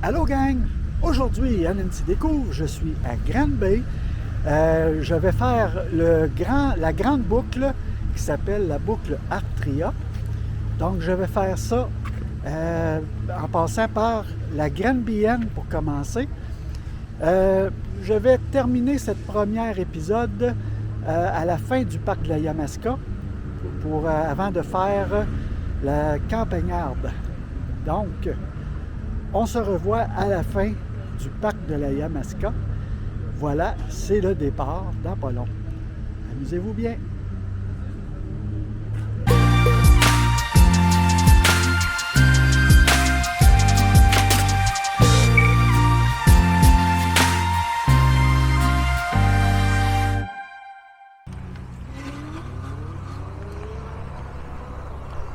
Allô gang! Aujourd'hui, à Nancy Découvre, je suis à Grande Bay. Je vais faire la grande boucle qui s'appelle la boucle Artria. Donc je vais faire ça en passant par la Grande Bienne pour commencer. Je vais terminer cette première épisode à la fin du parc de la Yamaska avant de faire la campagnarde. Donc, on se revoit à la fin du parc de la Yamaska. Voilà, c'est le départ dans pas long. Amusez-vous bien!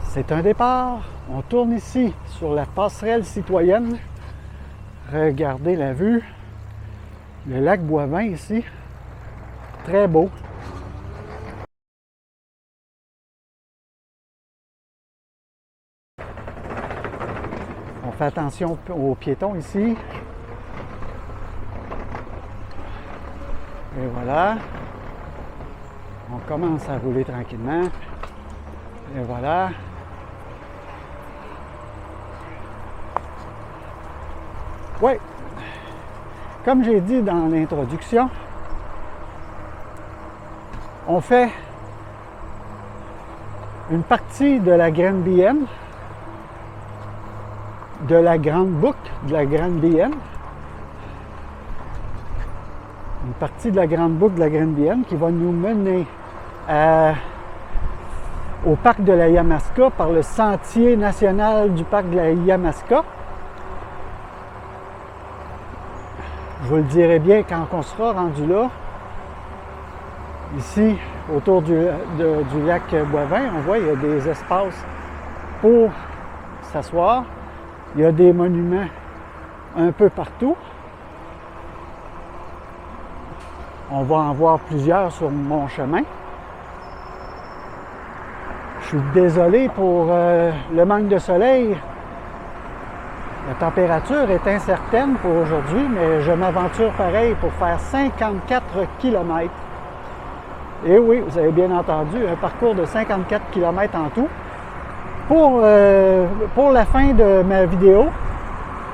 C'est un départ. On tourne ici sur la passerelle citoyenne. Regardez la vue. Le lac Boivin ici. Très beau. On fait attention aux piétons ici. Et voilà. On commence à rouler tranquillement. Et voilà. Oui, comme j'ai dit dans l'introduction, on fait une partie de la Grande Bienne, de la grande boucle de la Grande Bienne, une partie de la grande boucle de la Grande Bienne qui va nous mener au parc de la Yamaska par le sentier national du parc de la Yamaska. Je vous le dirai bien quand on sera rendu là. Ici, autour du lac Boivin, on voit qu'il y a des espaces pour s'asseoir. Il y a des monuments un peu partout. On va en voir plusieurs sur mon chemin. Je suis désolé pour le manque de soleil. La température est incertaine pour aujourd'hui, mais je m'aventure pareil pour faire 54 km. Et oui, vous avez bien entendu, un parcours de 54 km en tout. Pour la fin de ma vidéo,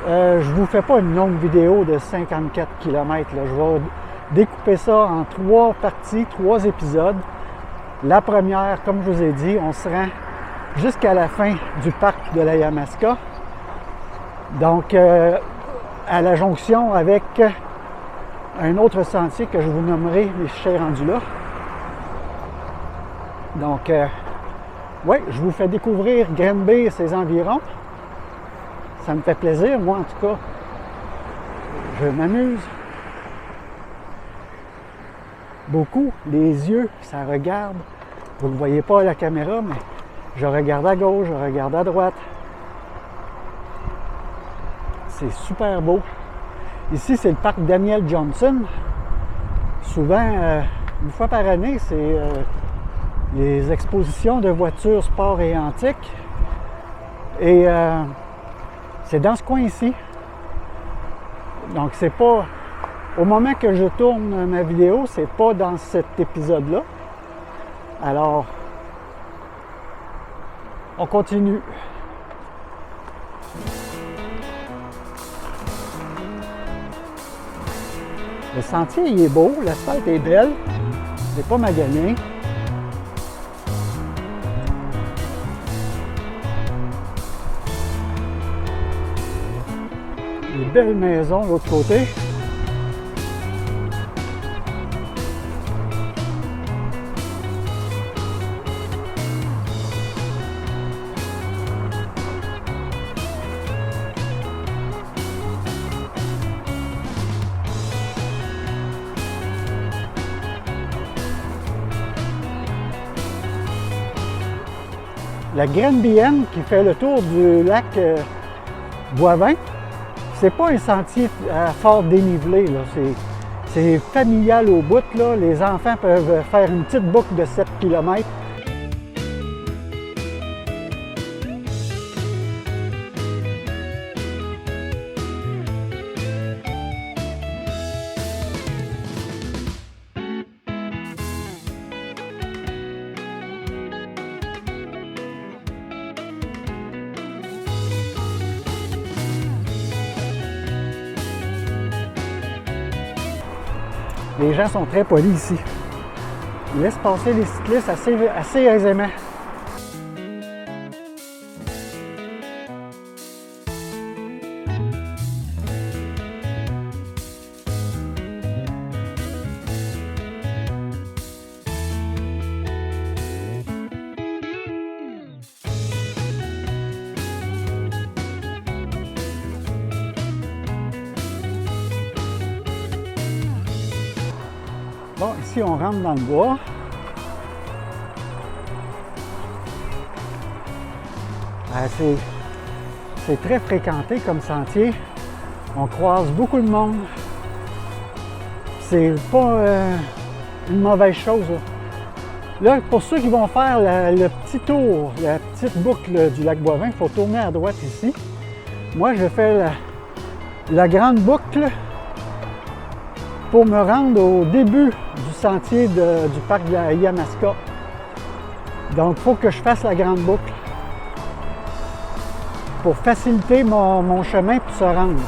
je ne vous fais pas une longue vidéo de 54 km. Je vais découper ça en 3 parties, 3 épisodes. La première, comme je vous ai dit, on se rend jusqu'à la fin du parc de la Yamaska. Donc, à la jonction avec un autre sentier que je vous nommerai, mais je suis rendu là. Donc, oui, je vous fais découvrir Grande Bay et ses environs. Ça me fait plaisir, moi en tout cas. Je m'amuse beaucoup. Les yeux, ça regarde. Vous ne le voyez pas à la caméra, mais je regarde à gauche, je regarde à droite. C'est super beau. Ici, c'est le parc Daniel Johnson. Souvent, une fois par année, c'est les expositions de voitures sport et antiques. Et c'est dans ce coin ici. Donc, c'est pas... Au moment que je tourne ma vidéo, c'est pas dans cet épisode-là. Alors, on continue. Le sentier, il est beau, l'asphalte est belle, c'est pas magané. Des belles maisons de l'autre côté. La Grande Bienne qui fait le tour du lac Boivin, c'est pas un sentier à fort dénivelé, là. C'est familial au bout, là. Les enfants peuvent faire une petite boucle de 7 km. Les gens sont très polis ici. Ils laissent passer les cyclistes assez aisément. Bon, ici on rentre dans le bois. C'est très fréquenté comme sentier. On croise beaucoup de monde. C'est pas une mauvaise chose. Là, pour ceux qui vont faire le petit tour, la petite boucle du lac Boivin, il faut tourner à droite ici. Moi, je fais la grande boucle pour me rendre au début du sentier du parc de la Yamaska. Donc, il faut que je fasse la grande boucle pour faciliter mon chemin pour se rendre.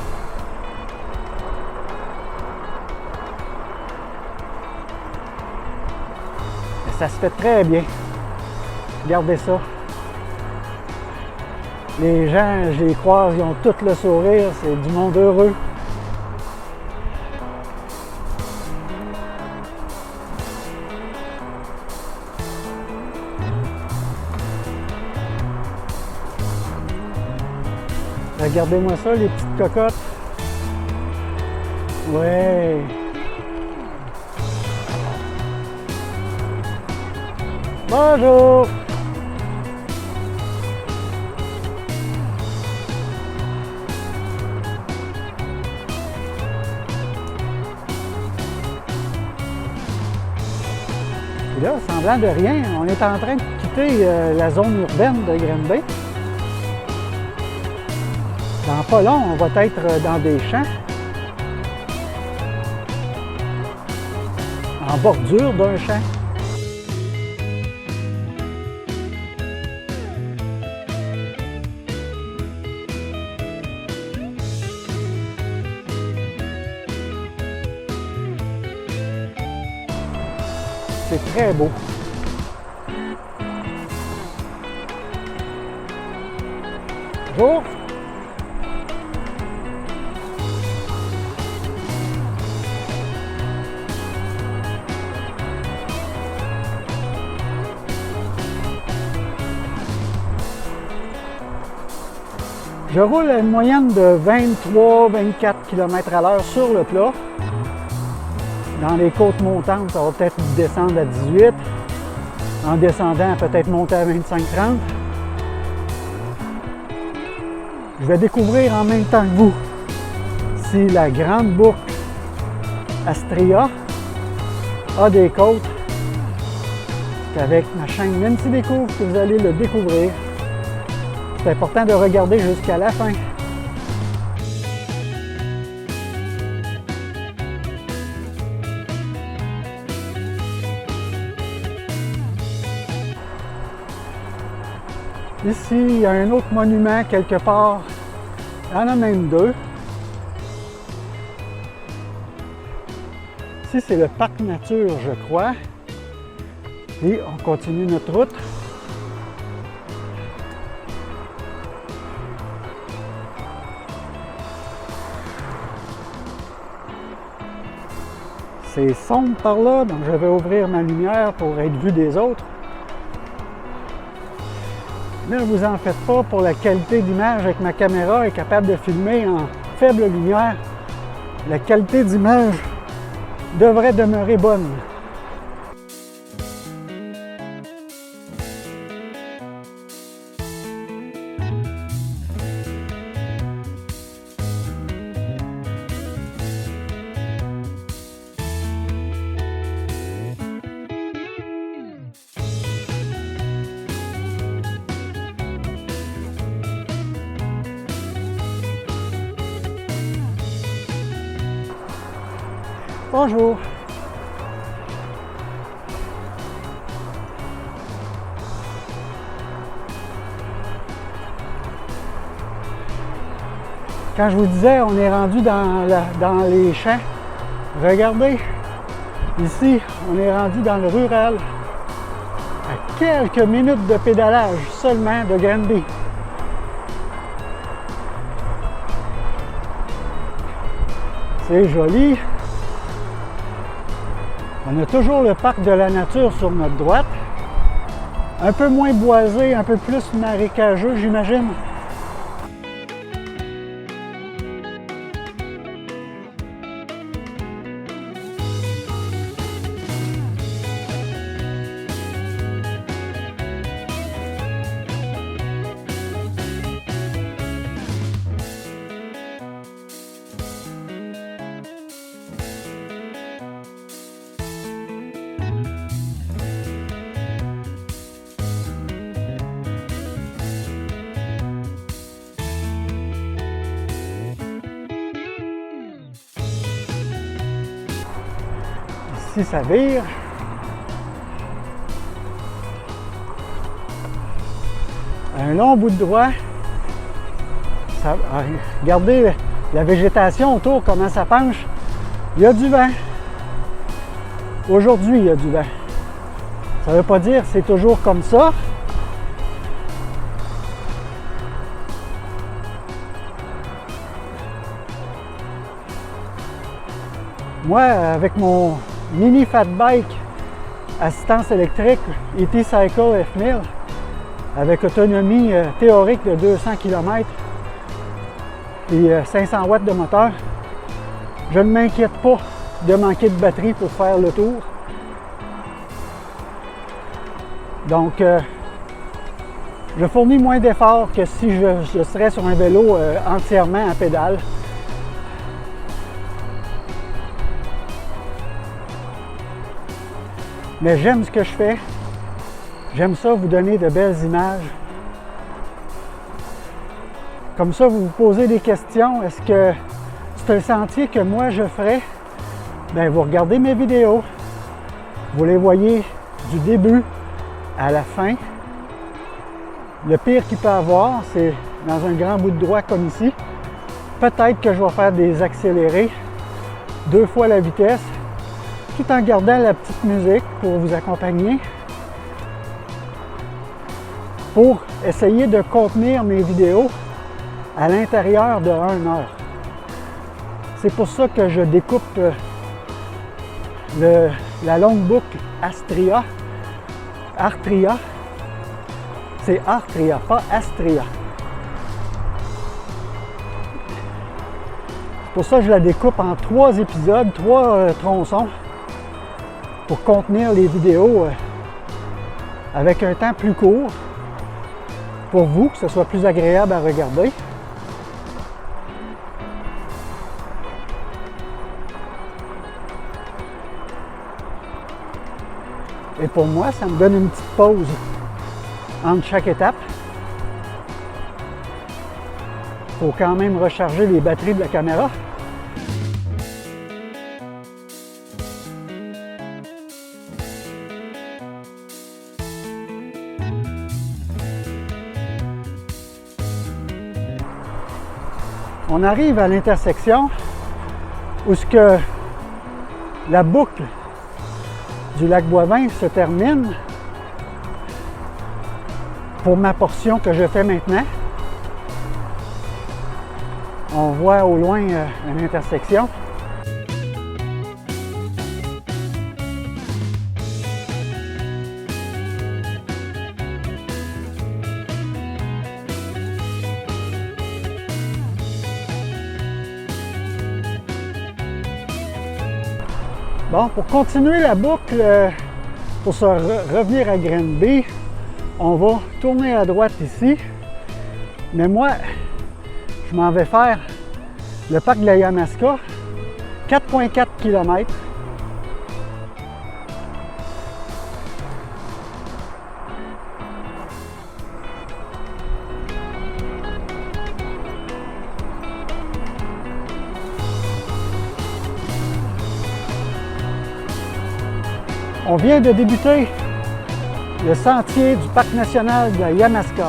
Et ça se fait très bien. Regardez ça. Les gens, je les croise, ils ont tout le sourire, c'est du monde heureux. Regardez-moi ça, les petites cocottes. Ouais. Bonjour. Puis là, semblant de rien, on est en train de quitter la zone urbaine de Granby. Dans pas long, on va être dans des champs, en bordure d'un champ. C'est très beau. Bonjour. Je roule à une moyenne de 23-24 km/h sur le plat. Dans les côtes montantes, ça va peut-être descendre à 18. En descendant, peut-être monter à 25-30. Je vais découvrir en même temps que vous si la grande boucle Astria a des côtes. C'est avec ma chaîne Nancy Découvre que vous allez le découvrir. C'est important de regarder jusqu'à la fin. Ici, il y a un autre monument quelque part. Il y en a même deux. Ici, c'est le parc nature, je crois. Et on continue notre route. C'est sombre par là, donc je vais ouvrir ma lumière pour être vu des autres. Ne vous en faites pas, pour la qualité d'image avec ma caméra est capable de filmer en faible lumière. La qualité d'image devrait demeurer bonne. Bonjour. Quand je vous disais, on est rendu dans les champs. Regardez, Ici, on est rendu dans le rural, à quelques minutes de pédalage seulement de Granby. C'est joli. On a toujours le parc de la nature sur notre droite. Un peu moins boisé, un peu plus marécageux, j'imagine. Ici, ça vire. Un long bout de droit. Regardez la végétation autour, comment ça penche. Il y a du vent. Aujourd'hui, il y a du vent. Ça ne veut pas dire que c'est toujours comme ça. Moi, avec mon mini fat bike assistance électrique E-Cycle F1000 avec autonomie théorique de 200 km et 500 watts de moteur, je ne m'inquiète pas de manquer de batterie pour faire le tour. Donc, je fournis moins d'efforts que si je serais sur un vélo entièrement à pédale. Mais j'aime ce que je fais. J'aime ça vous donner de belles images. Comme ça, vous vous posez des questions. Est-ce que c'est un sentier que moi je ferais? Bien, vous regardez mes vidéos. Vous les voyez du début à la fin. Le pire qu'il peut avoir, c'est dans un grand bout de droit comme ici. Peut-être que je vais faire des accélérés 2 fois la vitesse, tout en gardant la petite musique pour vous accompagner, pour essayer de contenir mes vidéos à l'intérieur de 1 heure. C'est pour ça que je découpe la longue boucle Astria. C'est Artria, pas Astria. C'est pour ça que je la découpe en 3 épisodes, 3 tronçons, pour contenir les vidéos avec un temps plus court, pour vous, que ce soit plus agréable à regarder. Et pour moi, ça me donne une petite pause entre chaque étape. Il faut quand même recharger les batteries de la caméra. On arrive à l'intersection où ce que la boucle du lac Boivin se termine pour ma portion que je fais maintenant. On voit au loin une intersection. Bon, pour continuer la boucle, pour se revenir à Granby, on va tourner à droite ici. Mais moi, je m'en vais faire le parc de la Yamaska, 4,4 km. On vient de débuter le sentier du parc national de la Yamaska.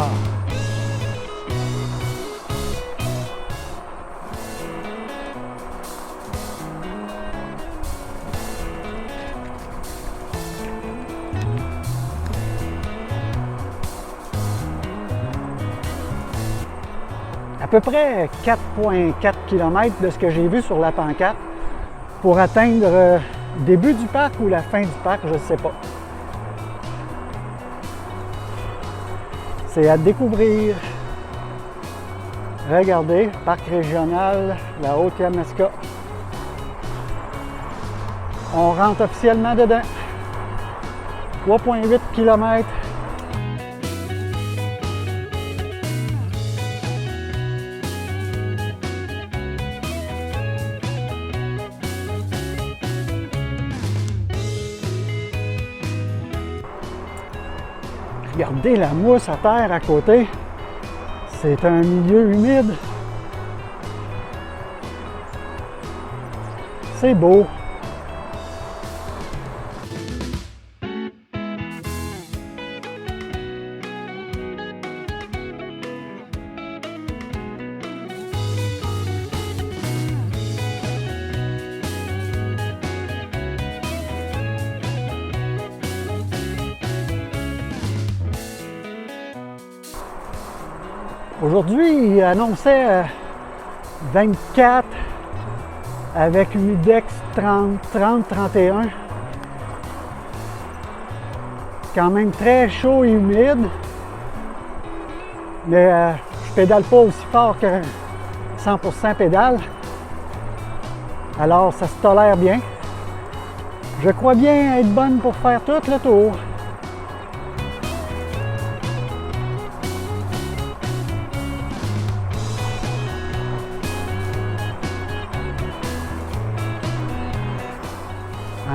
peu près 4,4 km de ce que j'ai vu sur la pancarte pour atteindre le début du parc ou la fin du parc, je ne sais pas. C'est à découvrir. Regardez, parc régional, la Haute-Yamaska. On rentre officiellement dedans. 3,8 km. Regardez la mousse à terre à côté. C'est un milieu humide. C'est beau. Aujourd'hui, il annonçait 24 avec humidex 30, 31. Quand même très chaud et humide. Mais je pédale pas aussi fort que 100% pédale. Alors ça se tolère bien. Je crois bien être bonne pour faire tout le tour.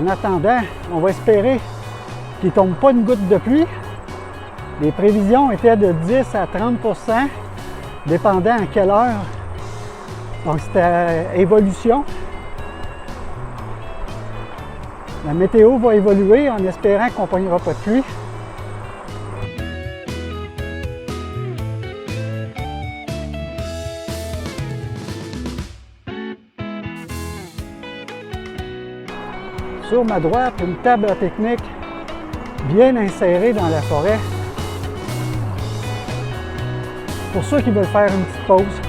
En attendant, on va espérer qu'il ne tombe pas une goutte de pluie. Les prévisions étaient de 10 à 30%, dépendant à quelle heure. Donc c'était évolution. La météo va évoluer en espérant qu'on ne pognera pas de pluie. Sur ma droite, une table à pique-nique bien insérée dans la forêt. Pour ceux qui veulent faire une petite pause.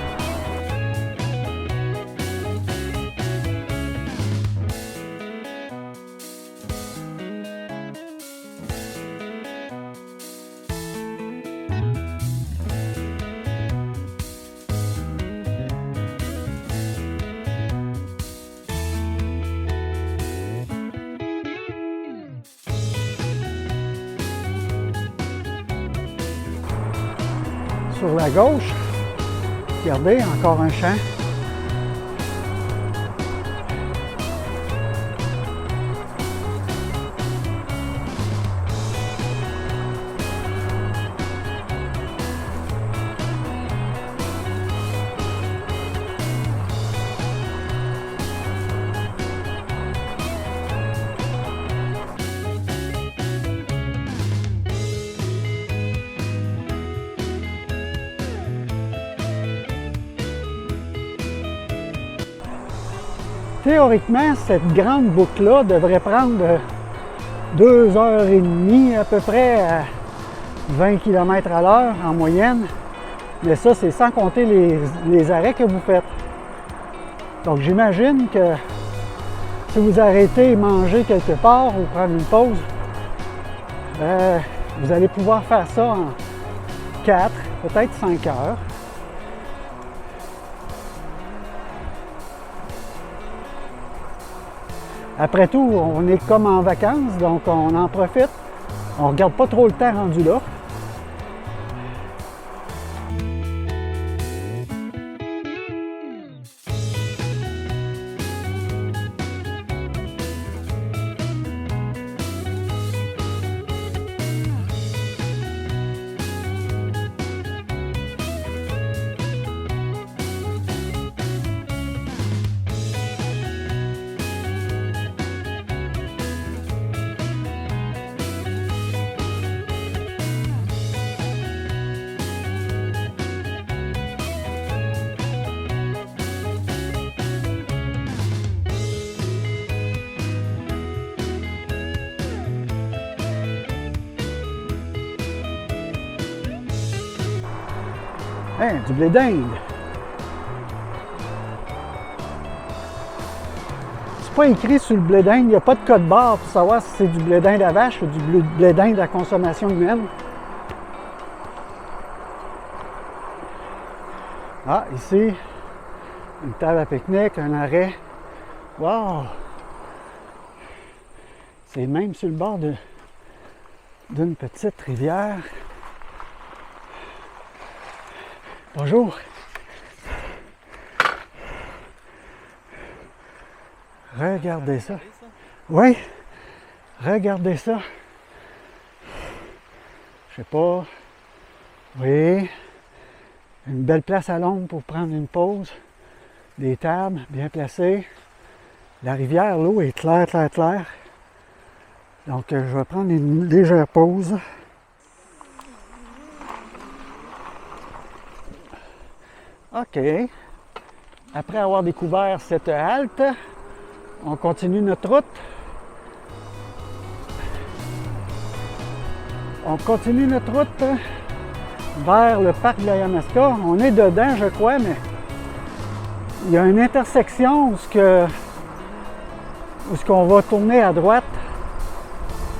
Sur la gauche, regardez, encore un champ. Théoriquement, cette grande boucle-là devrait prendre 2h30 à peu près à 20 km à l'heure en moyenne. Mais ça, c'est sans compter les arrêts que vous faites. Donc j'imagine que si vous arrêtez et mangez quelque part ou prendre une pause, vous allez pouvoir faire ça en 4, peut-être 5 heures. Après tout, on est comme en vacances, donc on en profite. On ne regarde pas trop le temps rendu là. Hein, du blé d'Inde. pas écrit sur le blé d'Inde, il n'y a pas de code barre pour savoir si c'est du blé d'Inde à vache ou du blé d'Inde à consommation humaine. Ah, ici, une table à pique-nique, un arrêt. Wow! C'est même sur le bord d'une petite rivière. Bonjour! Regardez ça. Oui, regardez ça. Je sais pas. Oui. Une belle place à l'ombre pour prendre une pause. Des tables bien placées. La rivière, l'eau est claire, claire, claire. Donc, je vais prendre une légère pause. OK. Après avoir découvert cette halte, on continue notre route. On continue notre route vers le parc de la Yamaska. On est dedans, je crois, mais il y a une intersection où on va tourner à droite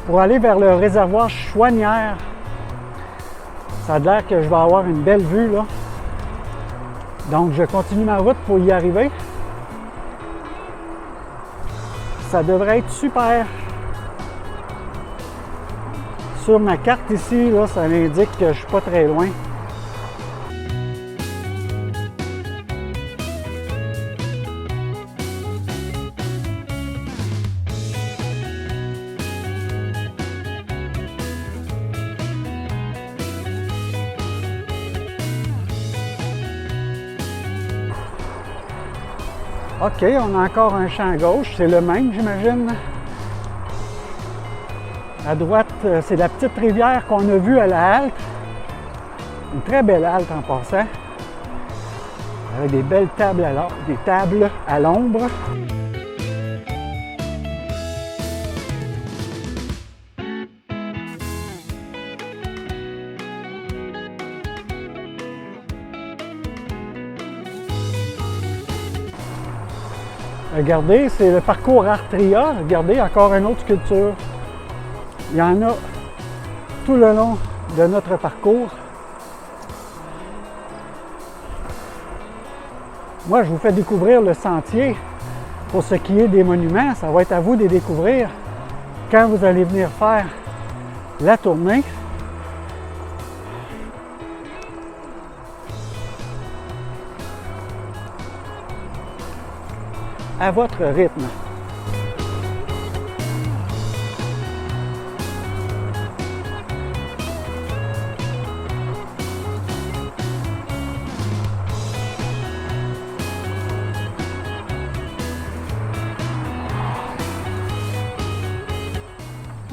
pour aller vers le réservoir Chouanière. Ça a l'air que je vais avoir une belle vue là. Donc, je continue ma route pour y arriver. Ça devrait être super. Sur ma carte ici, là, ça indique que je ne suis pas très loin. OK, on a encore un champ à gauche, c'est le même, j'imagine. À droite, c'est la petite rivière qu'on a vue à la halte. Une très belle halte en passant. Avec des belles tables à l'ombre. Regardez, c'est le parcours Artria. Regardez, encore une autre sculpture. Il y en a tout le long de notre parcours. Moi, je vous fais découvrir le sentier. Pour ce qui est des monuments, ça va être à vous de les découvrir quand vous allez venir faire la tournée. À votre rythme.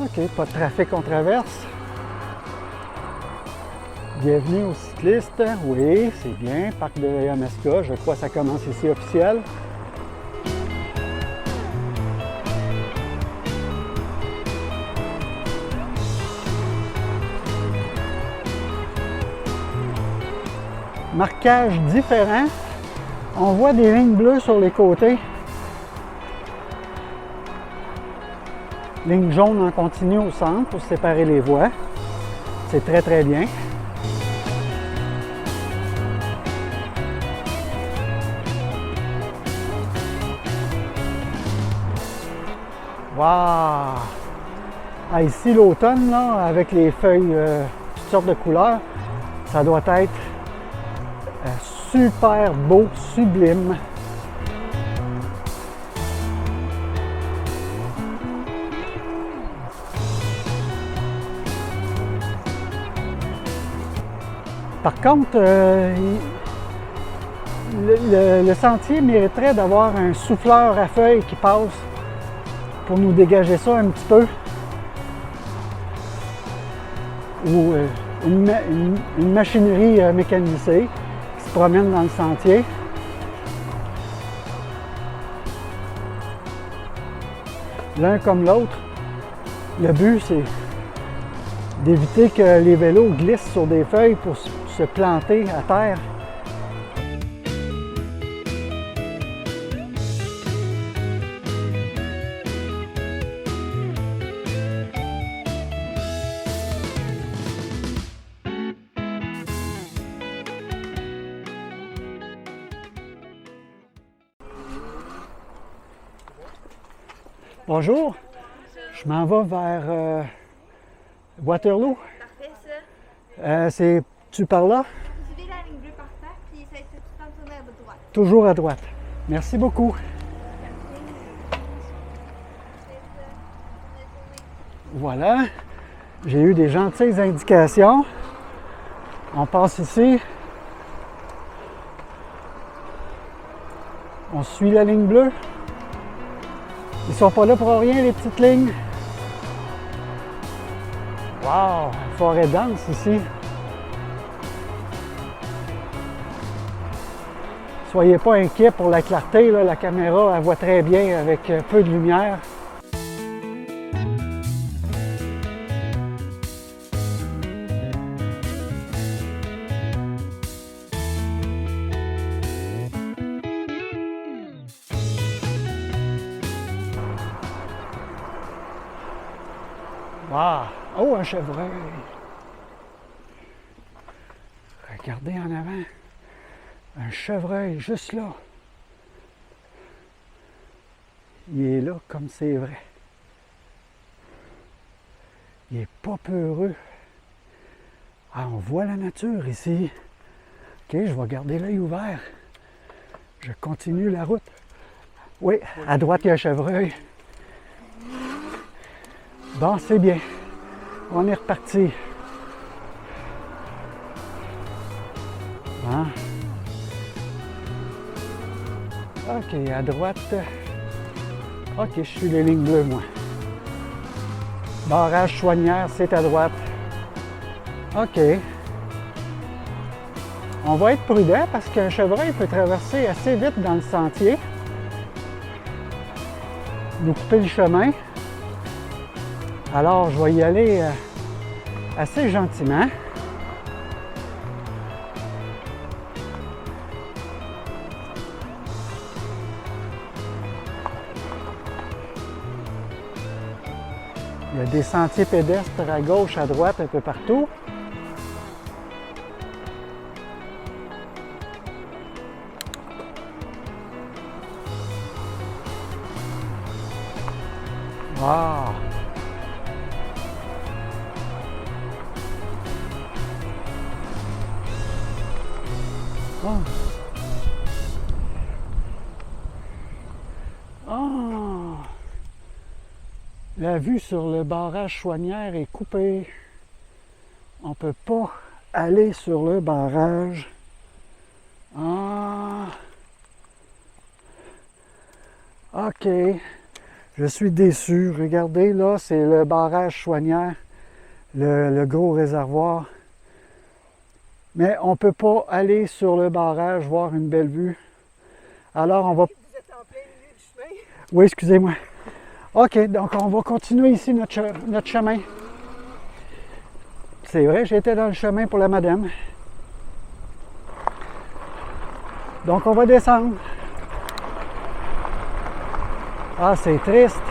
OK, pas de trafic, on traverse. Bienvenue aux cyclistes. Oui, c'est bien. Parc de la Yamaska, je crois que ça commence ici officiel. Marquage différent. On voit des lignes bleues sur les côtés. Ligne jaune en continu au centre pour séparer les voies. C'est très très bien. Wow! Ah, ici l'automne, là, avec les feuilles toutes sortes de couleurs, ça doit être super beau, sublime. Par contre, le sentier mériterait d'avoir un souffleur à feuilles qui passe pour nous dégager ça un petit peu. Ou une machinerie mécanisée qui se promène dans le sentier. L'un comme l'autre. Le but, c'est d'éviter que les vélos glissent sur des feuilles pour se planter à terre. Bonjour. Je m'en vais vers Waterloo. Parfait, ça. Tu par là? Vous suivez la ligne bleue par terre, puis ça va être tout le temps tourné à votre droite. Toujours à droite. Merci beaucoup. Voilà. J'ai eu des gentilles indications. On passe ici. On suit la ligne bleue. Ils sont pas là pour rien, les petites lignes. Wow! Une forêt dense ici. Soyez pas inquiets pour la clarté, là, la caméra elle voit très bien avec peu de lumière. Wow! Oh, un chevreuil! Regardez en avant. Un chevreuil juste là. Il est là comme c'est vrai. Il est pas peureux. Ah, on voit la nature ici. OK, je vais garder l'œil ouvert. Je continue la route. Oui, à droite, il y a un chevreuil. Bon, c'est bien. On est reparti. Hein? OK, à droite. OK, je suis les lignes bleues, moi. Barrage Chouanière, c'est à droite. OK. On va être prudent parce qu'un chevreuil peut traverser assez vite dans le sentier. Nous couper le chemin. Alors, je vais y aller assez gentiment. Il y a des sentiers pédestres à gauche, à droite, un peu partout. Wow! Oh! Oh! La vue sur le barrage Chouanière est coupée. On ne peut pas aller sur le barrage. Ah! OK. Je suis déçu. Regardez, là, c'est le barrage Chouanière, le gros réservoir. Mais on ne peut pas aller sur le barrage, voir une belle vue. Alors, on va... Vous êtes en plein milieu du chemin. Oui, excusez-moi. OK, donc on va continuer ici notre chemin. C'est vrai, j'étais dans le chemin pour la madame. Donc, on va descendre. Ah, c'est triste.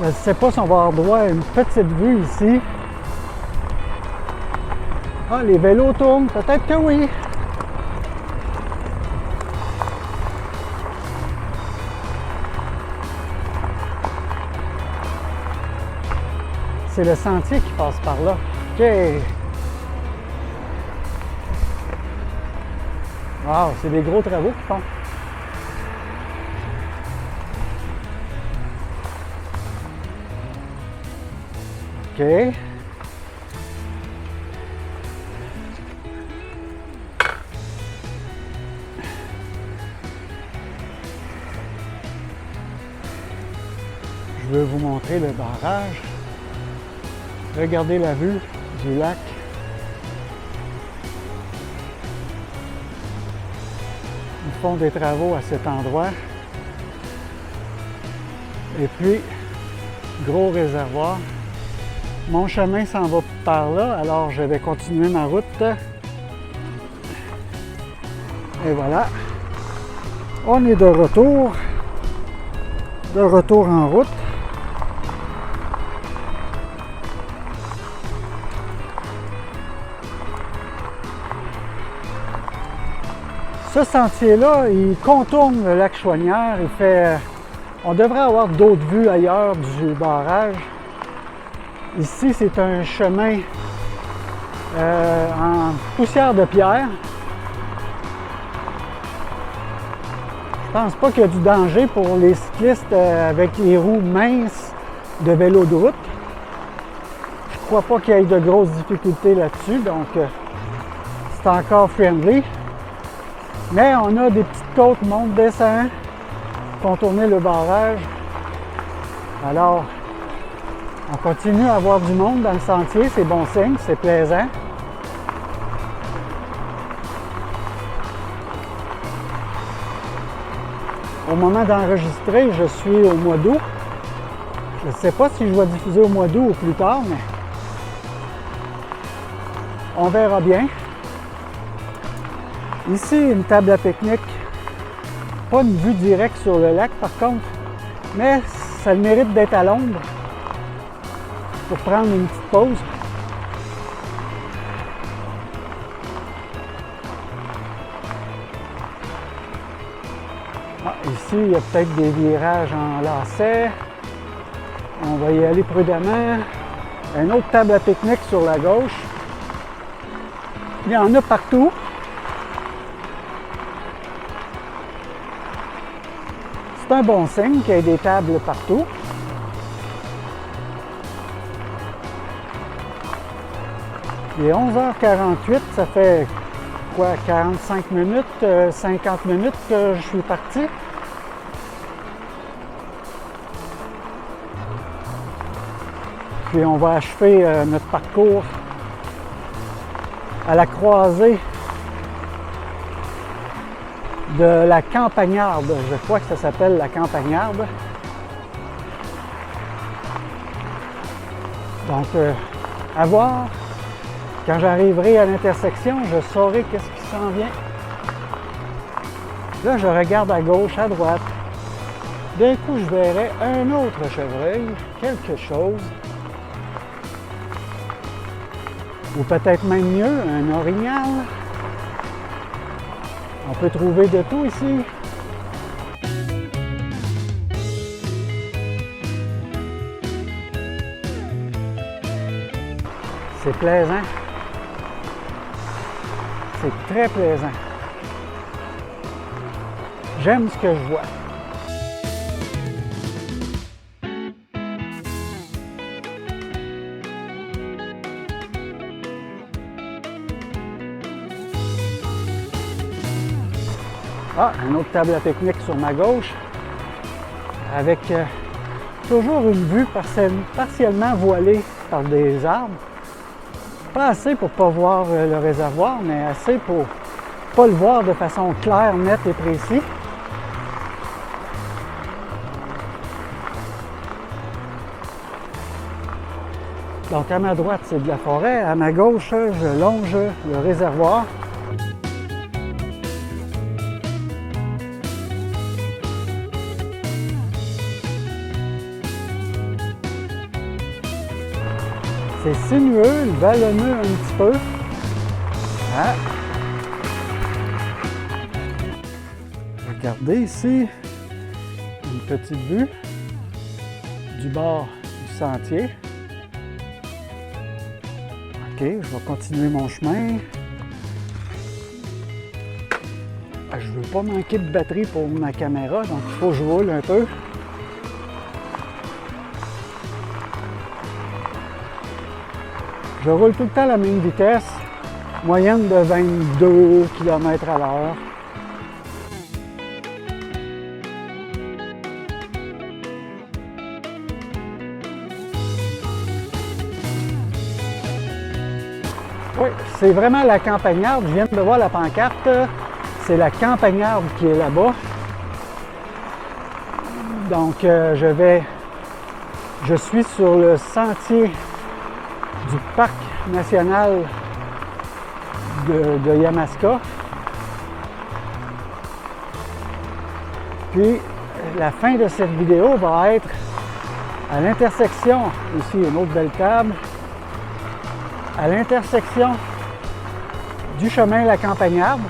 Je ne sais pas si on va avoir droit à une petite vue ici. Ah, les vélos tournent, peut-être que oui. C'est le sentier qui passe par là. OK. Wow, c'est des gros travaux qu'ils font. OK. Je vais vous montrer le barrage. Regardez la vue du lac. Ils font des travaux à cet endroit. Et puis, gros réservoir. Mon chemin s'en va par là, alors je vais continuer ma route. Et voilà. On est de retour. De retour en route. Ce sentier-là, il contourne le lac Chouanière. Il fait... On devrait avoir d'autres vues ailleurs du barrage. Ici, c'est un chemin en poussière de pierre. Je pense pas qu'il y a du danger pour les cyclistes avec les roues minces de vélo de route. Je crois pas qu'il y ait de grosses difficultés là-dessus, donc c'est encore friendly. Mais on a des petites côtes monte-descend, contourner le barrage. Alors, on continue à avoir du monde dans le sentier, c'est bon signe, c'est plaisant. Au moment d'enregistrer, je suis au mois d'août. Je ne sais pas si je vais diffuser au mois d'août ou plus tard, mais on verra bien. Ici, une table à pique-nique. Pas une vue directe sur le lac par contre, mais ça a le mérite d'être à l'ombre pour prendre une petite pause. Ah, ici, il y a peut-être des virages en lacet. On va y aller prudemment. Une autre table à pique-nique sur la gauche. Il y en a partout. C'est un bon signe qu'il y ait des tables partout. Il est 11h48, ça fait quoi, 45 minutes, 50 minutes que je suis parti. Puis on va achever notre parcours à la croisée de la Campagnarde. Je crois que ça s'appelle la Campagnarde. Donc, à voir. Quand j'arriverai à l'intersection, je saurai qu'est-ce qui s'en vient. Là, je regarde à gauche, à droite. D'un coup, je verrai un autre chevreuil, quelque chose. Ou peut-être même mieux, un orignal. On peut trouver de tout ici. C'est plaisant. C'est très plaisant. J'aime ce que je vois. Ah, une autre table à pique-nique sur ma gauche, avec toujours une vue partiellement voilée par des arbres. Pas assez pour ne pas voir le réservoir, mais assez pour ne pas le voir de façon claire, nette et précise. Donc à ma droite, c'est de la forêt. À ma gauche, je longe le réservoir. C'est sinueux, vallonneux un petit peu. Ah. Regardez ici, une petite vue du bord du sentier. OK, je vais continuer mon chemin. Je ne veux pas manquer de batterie pour ma caméra, donc il faut que je roule un peu. Je roule tout le temps à la même vitesse, moyenne de 22 km à l'heure. Oui, c'est vraiment la campagnarde. Je viens de voir la pancarte. C'est la campagnarde qui est là-bas. Donc, je suis sur le sentier du parc national de Yamaska. Puis, la fin de cette vidéo va être à l'intersection, ici une autre belle table, à l'intersection du chemin La Campagnarde.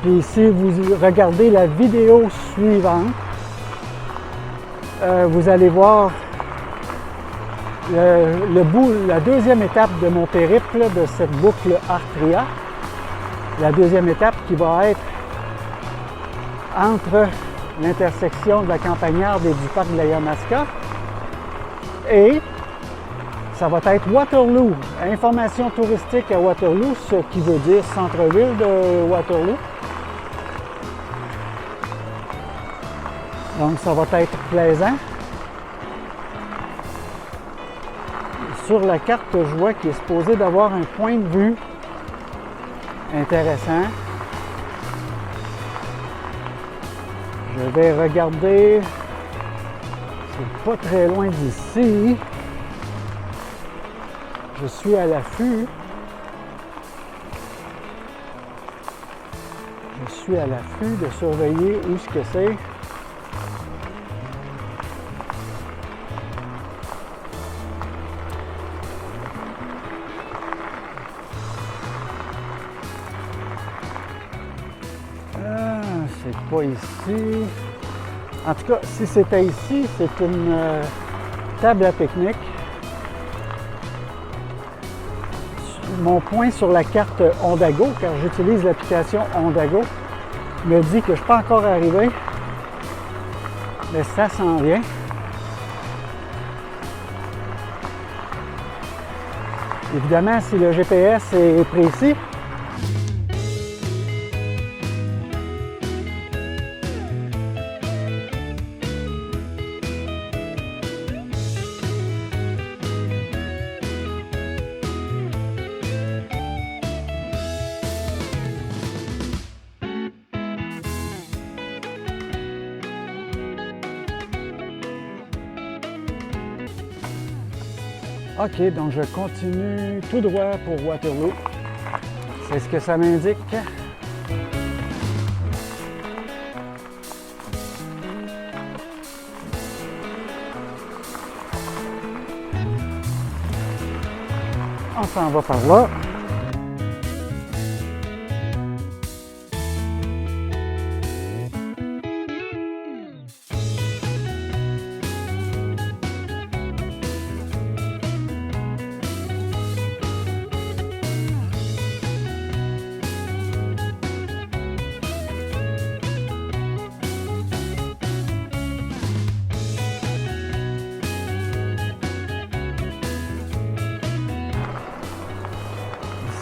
Puis si vous regardez la vidéo suivante, vous allez voir la deuxième étape de mon périple, de cette boucle Artria. La deuxième étape qui va être entre l'intersection de la Campagnarde et du parc de la Yamaska. Et ça va être Waterloo, information touristique à Waterloo, ce qui veut dire centre-ville de Waterloo. Donc ça va être plaisant. Sur la carte, je vois qu'il est supposé d'avoir un point de vue intéressant. Je vais regarder. C'est pas très loin d'ici. Je suis à l'affût. Je suis à l'affût de surveiller où ce que c'est. C'est pas ici. En tout cas, si c'était ici, c'est une table à pique-nique. Mon point sur la carte Ondago, car j'utilise l'application Ondago, me dit que je ne suis pas encore arrivé, mais ça s'en vient. Évidemment, si le GPS est précis, OK, donc je continue tout droit pour Waterloo. C'est ce que ça m'indique. On s'en va par là.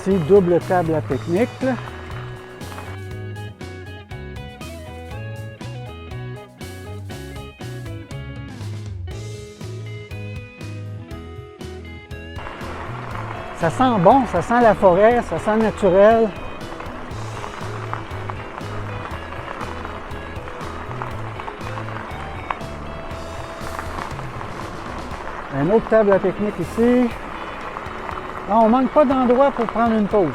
Ici, double table à pique-nique. Ça sent bon, ça sent la forêt, ça sent naturel. Une autre table à pique-nique ici. Là, on ne manque pas d'endroit pour prendre une pause.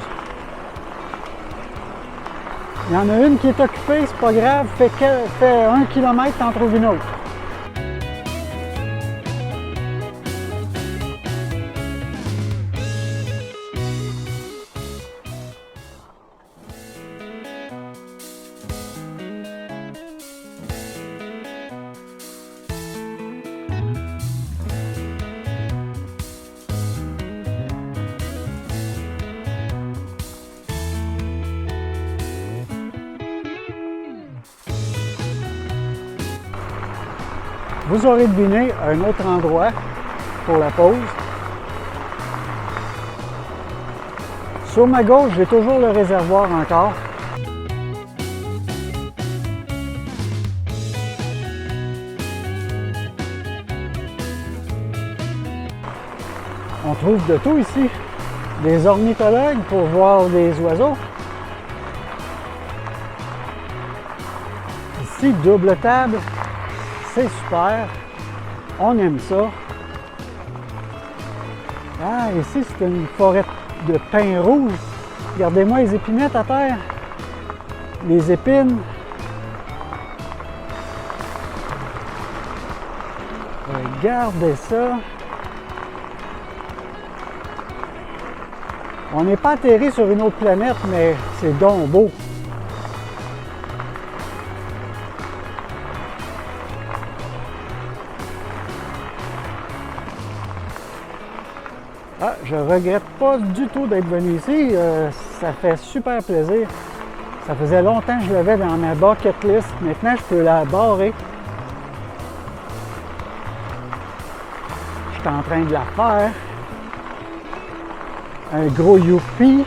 Il y en a une qui est occupée, c'est pas grave, fait 1 km, t'en trouves une autre. Vous aurez deviné un autre endroit pour la pause. Sur ma gauche, j'ai toujours le réservoir encore. On trouve de tout ici. Des ornithologues pour voir des oiseaux. Ici, double table, c'est super. On aime ça. Ah, ici, c'est une forêt de pins rouges. Regardez-moi les épinettes à terre. Les épines. Regardez ça. On n'est pas atterri sur une autre planète, mais c'est donc beau. Ah, je regrette pas du tout d'être venu ici. Ça fait super plaisir. Ça faisait longtemps que je l'avais dans ma bucket list. Maintenant, je peux la barrer. Je suis en train de la faire. Un gros youpi.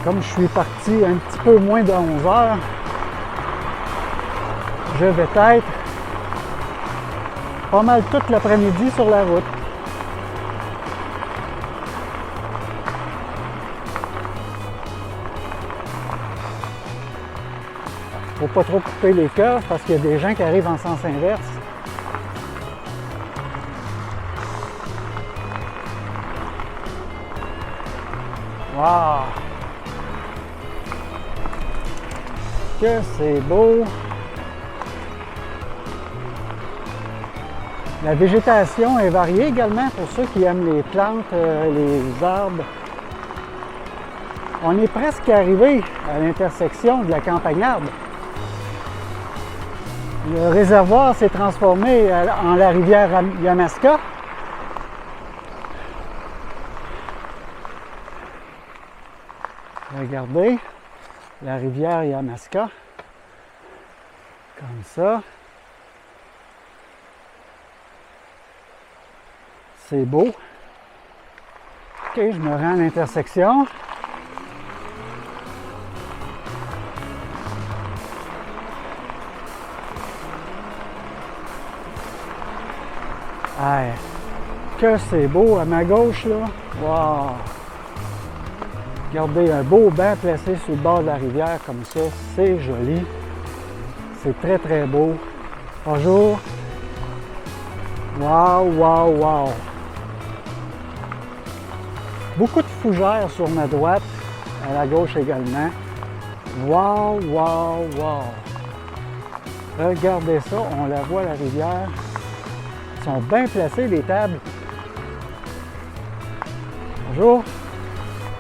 Comme je suis parti un petit peu moins de 11 heures, je vais être pas mal toute l'après-midi sur la route. Faut pas trop couper les curves parce qu'il y a des gens qui arrivent en sens inverse. Wow! Que c'est beau! La végétation est variée également pour ceux qui aiment les plantes, les arbres. On est presque arrivé à l'intersection de la campagnarde. Le réservoir s'est transformé en la rivière Yamaska. Regardez, la rivière Yamaska, comme ça. C'est beau. OK, je me rends à l'intersection. Hey, que c'est beau à ma gauche, là. Wow! Regardez, un beau banc placé sur le bord de la rivière comme ça, c'est joli. C'est très, très beau. Bonjour. Wow, wow, wow. Beaucoup de fougères sur ma droite, à la gauche également. Wow, wow, wow. Regardez ça, on la voit la rivière. Ils sont bien placés les tables. Bonjour.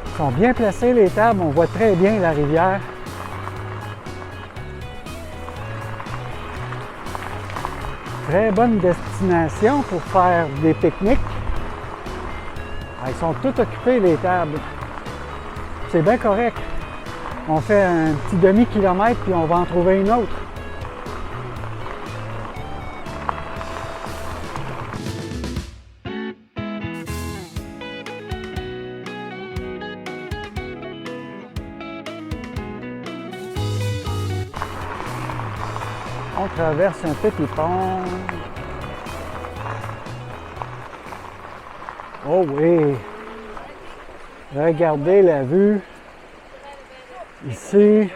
Ils sont bien placés les tables, on voit très bien la rivière. Très bonne destination pour faire des pique-niques. Ils sont tous occupés les tables. C'est bien correct. On fait un petit demi-kilomètre puis on va en trouver une autre. On traverse un petit pont. Oh oui! Regardez la vue. Ici.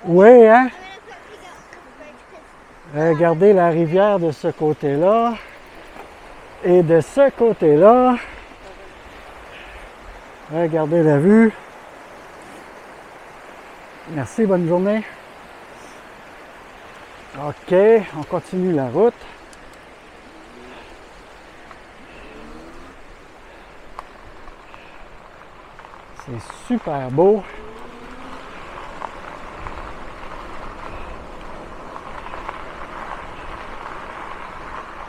Oui, hein? Regardez la rivière de ce côté-là. Et de ce côté-là. Regardez la vue. Merci, bonne journée. OK, on continue la route. C'est super beau.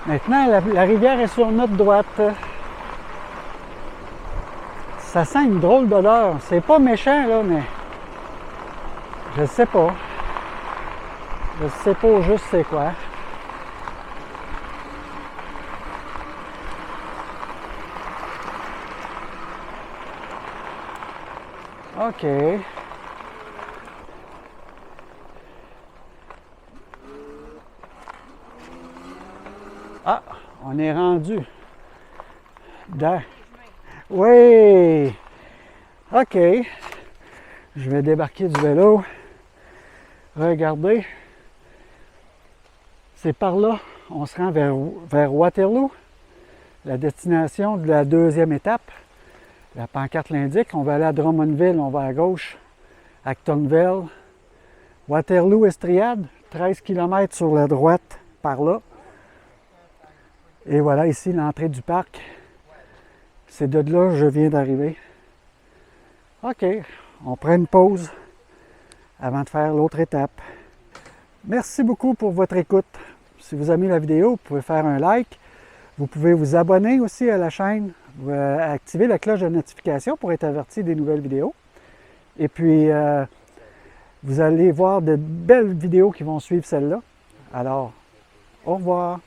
Maintenant, la rivière est sur notre droite. Ça sent une drôle d'odeur. C'est pas méchant, là, mais je sais pas. Je sais pas juste c'est quoi. OK. Ah, on est rendu dans... Oui! OK. Je vais débarquer du vélo. Regardez. C'est par là. On se rend vers Waterloo, la destination de la deuxième étape. La pancarte l'indique. On va aller à Drummondville, on va à gauche. Actonville. Waterloo, Estriade, 13 km sur la droite, par là. Et voilà ici l'entrée du parc. C'est de là que je viens d'arriver. OK, on prend une pause avant de faire l'autre étape. Merci beaucoup pour votre écoute. Si vous aimez la vidéo, vous pouvez faire un like. Vous pouvez vous abonner aussi à la chaîne, activer la cloche de notification pour être averti des nouvelles vidéos. Et puis, vous allez voir de belles vidéos qui vont suivre celle-là. Alors, au revoir.